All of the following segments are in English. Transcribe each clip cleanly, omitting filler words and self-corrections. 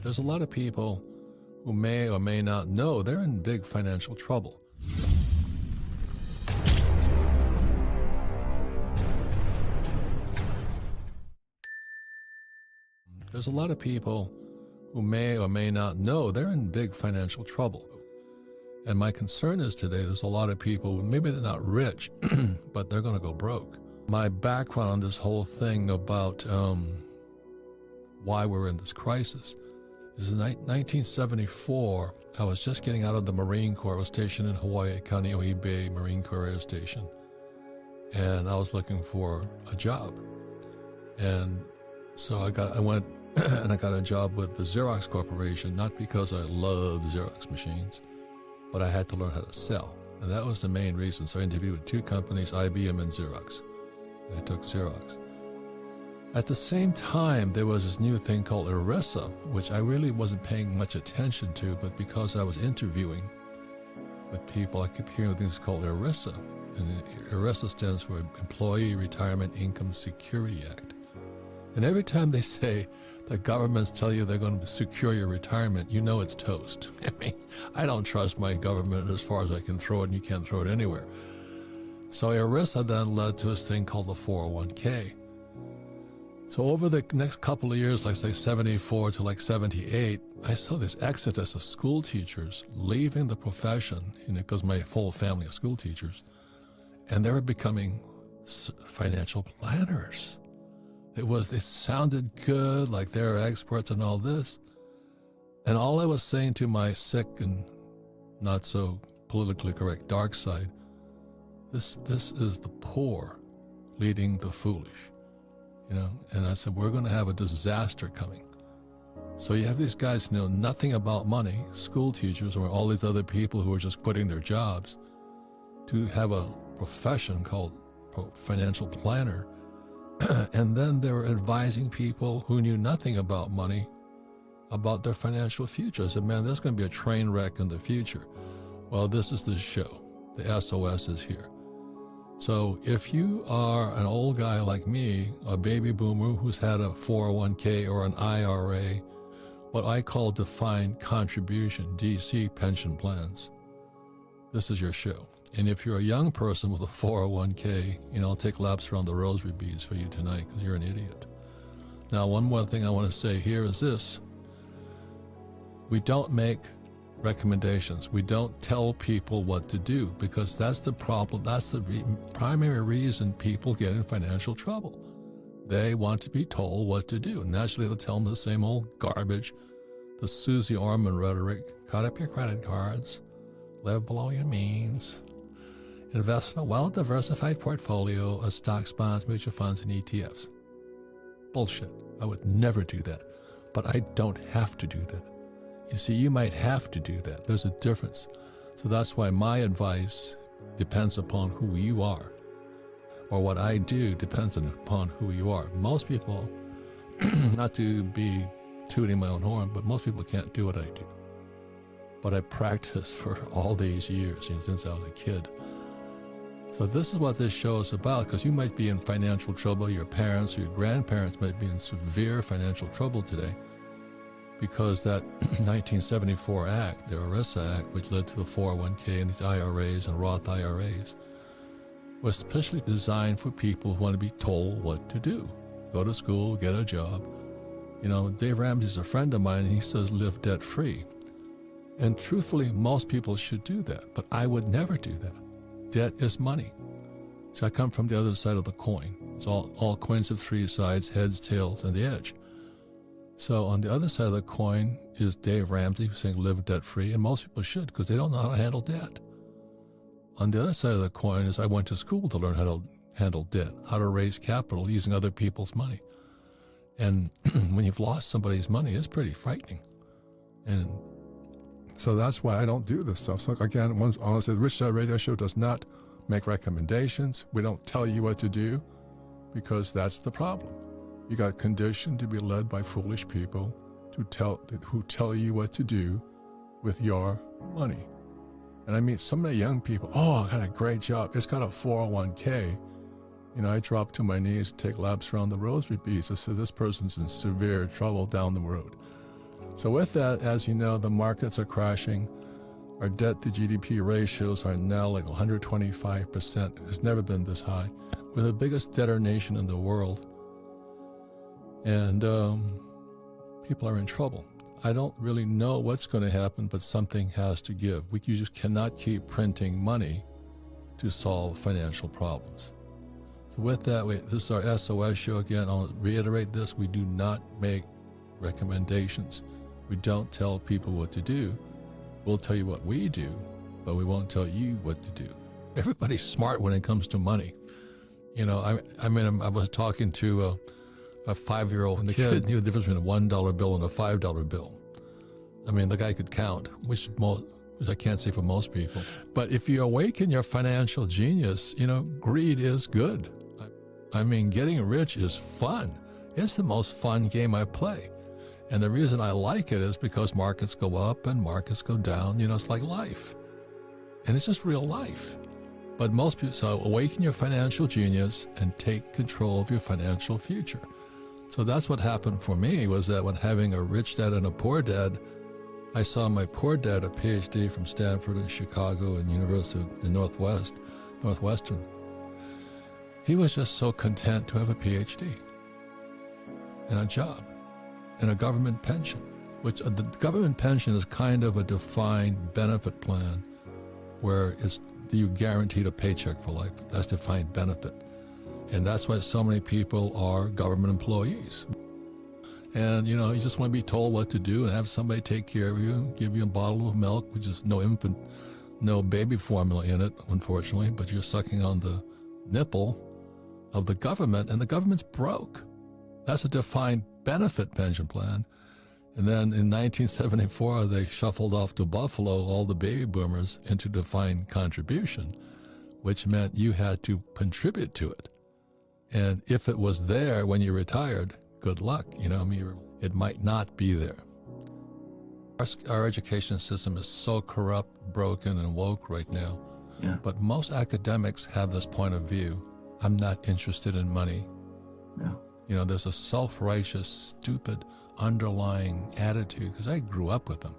There's a lot of people who may or may not know they're in big financial trouble. There's a lot of people who may or may not know they're in big financial trouble. And my concern is today there's a lot of people, maybe they're not rich, but they're going to go broke. My background on this whole thing about why we're in this crisis is in 1974, I was just getting out of the Marine Corps. I was stationed in Hawaii at Kaneohe Bay Marine Corps Air Station. And I was looking for a job. And so I went and I got a job with the Xerox Corporation, not because I love Xerox machines, but I had to learn how to sell. And that was the main reason. So I interviewed with two companies, IBM and Xerox. And I took Xerox. At the same time, there was this new thing called ERISA, which I really wasn't paying much attention to, but because I was interviewing with people, I kept hearing things called ERISA. And ERISA stands for Employee Retirement Income Security Act. And every time they say the governments tell you they're going to secure your retirement, you know it's toast. I mean, I don't trust my government as far as I can throw it, and you can't throw it anywhere. So ERISA then led to this thing called the 401k. So over the next couple of years, like say 74 to like 78, I saw this exodus of school teachers leaving the profession, because my whole family of school teachers, and they were becoming financial planners. It sounded good, like they're experts and all this. And all I was saying to my sick and not so politically correct dark side, this is the poor leading the foolish, And I said, we're going to have a disaster coming. So you have these guys who know nothing about money, school teachers or all these other people who are just quitting their jobs to have a profession called financial planner. And then they were advising people who knew nothing about money about their financial future. I said, man, there's going to be a train wreck in the future. Well, this is the show. The SOS is here. So if you are an old guy like me, a baby boomer who's had a 401k or an IRA, what I call defined contribution, DC pension plans, this is your show. And if you're a young person with a 401k, I'll take laps around the rosary beads for you tonight because you're an idiot. Now, one more thing I want to say here is this. We don't make recommendations. We don't tell people what to do because that's the problem. That's the primary reason people get in financial trouble. They want to be told what to do. And naturally, they'll tell them the same old garbage, the Susie Orman rhetoric. Cut up your credit cards, live below your means, invest in a well-diversified portfolio of stocks, bonds, mutual funds, and ETFs. Bullshit. I would never do that. But I don't have to do that. You see, you might have to do that. There's a difference. So that's why my advice depends upon who you are. Or what I do depends upon who you are. Most people, not to be tooting my own horn, but most people can't do what I do. But I practiced for all these years, since I was a kid. So this is what this show is about, because you might be in financial trouble. Your parents or your grandparents might be in severe financial trouble today because that 1974 Act, the ERISA Act, which led to the 401k and these IRAs and Roth IRAs, was specially designed for people who want to be told what to do. Go to school, get a job. Dave Ramsey's a friend of mine, and he says live debt-free. And truthfully, most people should do that, but I would never do that. Debt is money. So I come from the other side of the coin. It's all coins have three sides, heads, tails, and the edge. So on the other side of the coin is Dave Ramsey saying live debt-free, and most people should because they don't know how to handle debt. On the other side of the coin is I went to school to learn how to handle debt, how to raise capital using other people's money. And when you've lost somebody's money, it's pretty frightening. And so that's why I don't do this stuff. So again, honestly, the Rich Dad Radio Show does not make recommendations. We don't tell you what to do because that's the problem. You got conditioned to be led by foolish people who tell you what to do with your money. And I mean, some of the young people, I got a great job. It's got a 401k. I drop to my knees and take laps around the rosary beads. I said, this person's in severe trouble down the road. So with that, as you know, the markets are crashing. Our debt to GDP ratios are now like 125%. It's never been this high. We're the biggest debtor nation in the world. And people are in trouble. I don't really know what's going to happen, but something has to give. You just cannot keep printing money to solve financial problems. So with that, this is our SOS show again. I'll reiterate this. We do not make recommendations. We don't tell people what to do. We'll tell you what we do, but we won't tell you what to do. Everybody's smart when it comes to money. You know, I was talking to a 5-year-old, and the kid knew the difference between a $1 bill and a $5 bill. I mean, the guy could count, which I can't say for most people. But if you awaken your financial genius, you know, greed is good. I mean, getting rich is fun. It's the most fun game I play. And the reason I like it is because markets go up and markets go down. You know, it's like life. And it's just real life. But most people, so awaken your financial genius and take control of your financial future. So that's what happened for me, was that when having a rich dad and a poor dad, I saw my poor dad, a PhD from Stanford and Chicago and University in Northwestern. He was just so content to have a PhD and a job and a government pension, which the government pension is kind of a defined benefit plan where you guaranteed a paycheck for life. That's defined benefit. And that's why so many people are government employees. And, you know, you just want to be told what to do and have somebody take care of you, give you a bottle of milk, which is no baby formula in it, unfortunately, but you're sucking on the nipple of the government, and the government's broke. That's a defined benefit pension plan. And then in 1974, they shuffled off to Buffalo all the baby boomers into defined contribution, which meant you had to contribute to it. And if it was there when you retired, good luck. You know, I mean, it might not be there. Our education system is so corrupt, broken, and woke right now. Yeah. But most academics have this point of view. I'm not interested in money. Yeah. You know, there's a self-righteous, stupid, underlying attitude, because I grew up with them.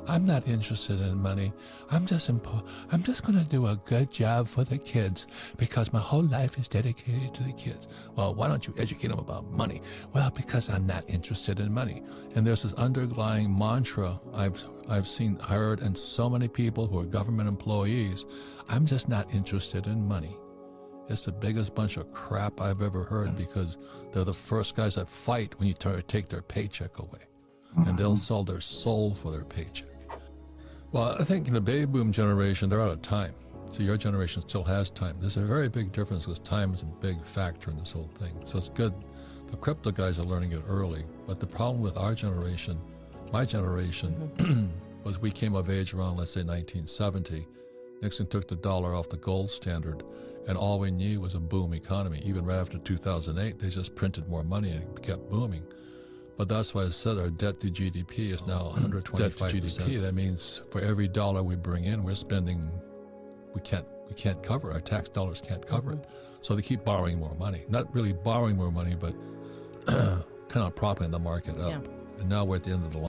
I'm not interested in money. I'm just going to do a good job for the kids because my whole life is dedicated to the kids. Well, why don't you educate them about money? Well, because I'm not interested in money. And there's this underlying mantra I've heard in so many people who are government employees. I'm just not interested in money. It's the biggest bunch of crap I've ever heard, because they're the first guys that fight when you take their paycheck away. And they'll sell their soul for their paycheck. Well, I think in the baby boom generation, they're out of time. So your generation still has time. There's a very big difference, because time is a big factor in this whole thing. So it's good. The crypto guys are learning it early. But the problem with our generation, my generation, was we came of age around, let's say, 1970. Nixon took the dollar off the gold standard, and all we knew was a boom economy. Even right after 2008, they just printed more money and it kept booming. But that's why I said our debt to GDP is now 125%. Debt to GDP, that means for every dollar we bring in, we're spending, we can't cover it. Our tax dollars can't cover it. So they keep borrowing more money. Not really borrowing more money, but kind of propping the market up. Yeah. And now we're at the end of the line.